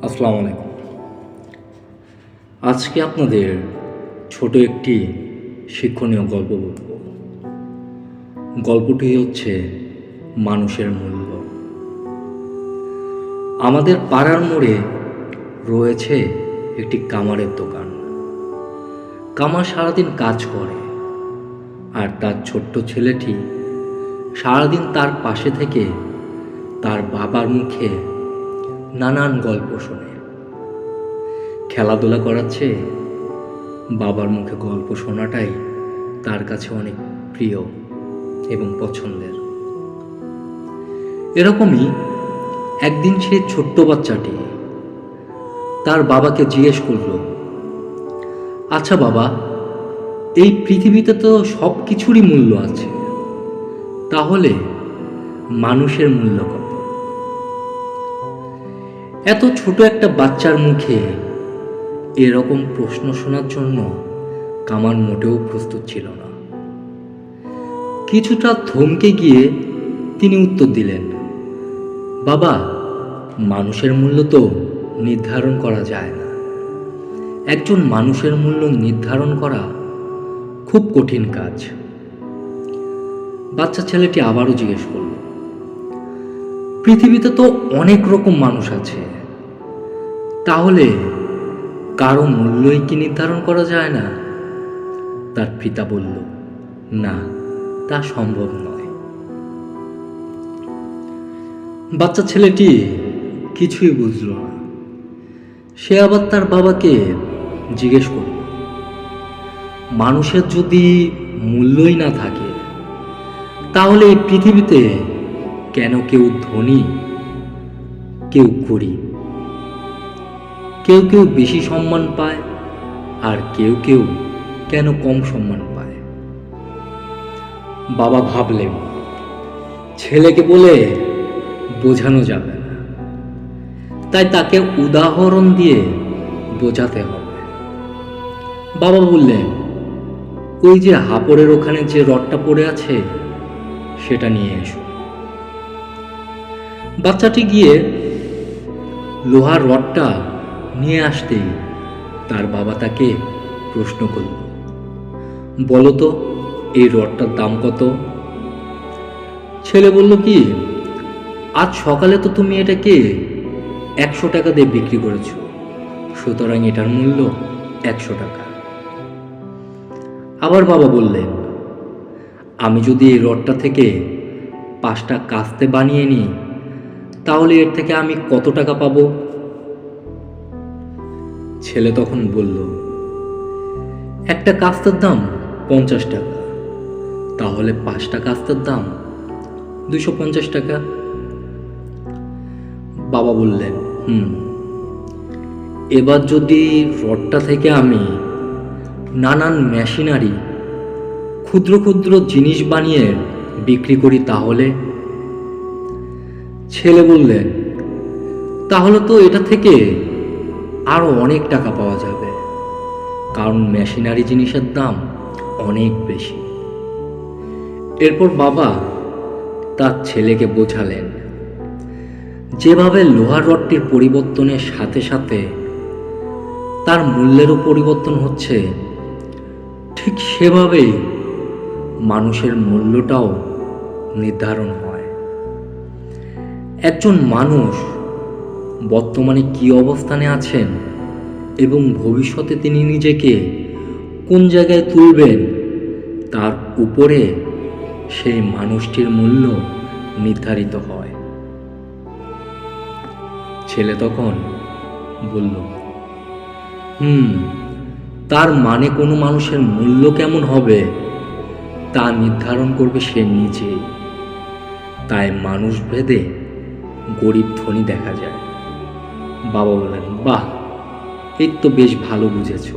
আসসালামু আলাইকুম। আজকে আপনাদের ছোট একটি শিক্ষণীয় গল্প বলব। গল্পটি হচ্ছে মানুষের মূল্য। আমাদের পাড়ার মোড়ে রয়েছে একটি কামারের দোকান। কামার সারাদিন কাজ করে, আর তার ছোট্ট ছেলেটি সারাদিন তার পাশে থেকে তার বাবার মুখে নানান গল্প শোনে। খেলাধুলা করাচ্ছে, বাবার মুখে গল্প শোনাটাই তার কাছে অনেক প্রিয় এবং পছন্দের। এরকমই একদিন সে ছোট্ট বাচ্চাটি তার বাবাকে জিজ্ঞেস করল, আচ্ছা বাবা, এই পৃথিবীতে তো সব কিছুরই মূল্য আছে, তাহলে মানুষের মূল্য কত? এত ছোট একটা বাচ্চার মুখে এরকম প্রশ্ন শোনার জন্য কামার মোটেও প্রস্তুত ছিল না। কিছুটা থমকে গিয়ে তিনি উত্তর দিলেন, বাবা, মানুষের মূল্য তো নির্ধারণ করা যায় না। একজন মানুষের মূল্য নির্ধারণ করা খুব কঠিন কাজ। বাচ্চা ছেলেটি আবারও জিজ্ঞেস করল, পৃথিবীতে তো অনেক রকম মানুষ আছে, তাহলে কারো মূল্যই কি নির্ধারণ করা যায় না? তার পিতা বলল, না, তা সম্ভব নয়। বাচ্চা ছেলেটি কিছুই বুঝল না। সে আবার তার বাবাকে জিজ্ঞেস করল, মানুষের যদি মূল্যই না থাকে, তাহলে এই পৃথিবীতে কেন কেউ ধনী, কেউ গরিব, কেউ কেউ বেশি সম্মান পায়, আর কেউ কেউ কেন কম সম্মান পায়? বাবা ভাবলেন, ছেলেকে বলে বোঝানো যাবে না, তাই তাকে উদাহরণ দিয়ে বোঝাতে হবে। বাবা বললেন, ওই যে হাপড়ের ওখানে যে রডটা পড়ে আছে, সেটা নিয়ে এসো। বাচ্চাটি গিয়ে লোহার রডটা নিয়ে আসতেই তার বাবা তাকে প্রশ্ন করল, বলো তো, এই রডটার দাম কত? ছেলে বলল কি, আজ সকালে তো তুমি এটাকে 100 টাকা দিয়ে বিক্রি করেছো, সুতরাং এটার মূল্য 100 টাকা। আবার বাবা বললেন, আমি যদি এই রডটা থেকে 5টা কাস্তে বানিয়ে নিই, তাহলে এর থেকে আমি কত টাকা পাবো? ছেলে তখন বলল, একটা কাস্তের দাম 50 টাকা, তাহলে 5টা কাস্তের দাম 250 টাকা। বাবা বললেন, এবার যদি রডটা থেকে আমি নানান মেশিনারি, ক্ষুদ্র ক্ষুদ্র জিনিস বানিয়ে বিক্রি করি, তাহলে? ছেলে বললেন, তাহলে তো এটা থেকে আরো অনেক টাকা পাওয়া যাবে, কারণ মেশিনারি জিনিসের দাম অনেক বেশি। এরপর বাবা তার ছেলেকে বোঝালেন, যেভাবে লোহার রডটির পরিবর্তনের সাথে সাথে তার মূল্যেরও পরিবর্তন হচ্ছে, ঠিক সেভাবেই মানুষের মূল্যটাও নির্ধারণ হয়। একজন মানুষ বর্তমানে কি অবস্থানে আছেন এবং ভবিষ্যতে তিনি নিজেকে কোন জায়গায় তুলবেন, তার উপরে সেই মানুষটির মূল্য নির্ধারিত হয়। ছেলে তখন বলল, তার মানে কোনো মানুষের মূল্য কেমন হবে তা নির্ধারণ করবে সে নিজেই। তাই মানুষ ভেদে গরিব ধনী দেখা যায়। বাবা বললেন, বাহ, এই তো বেশ ভালো বুঝেছ।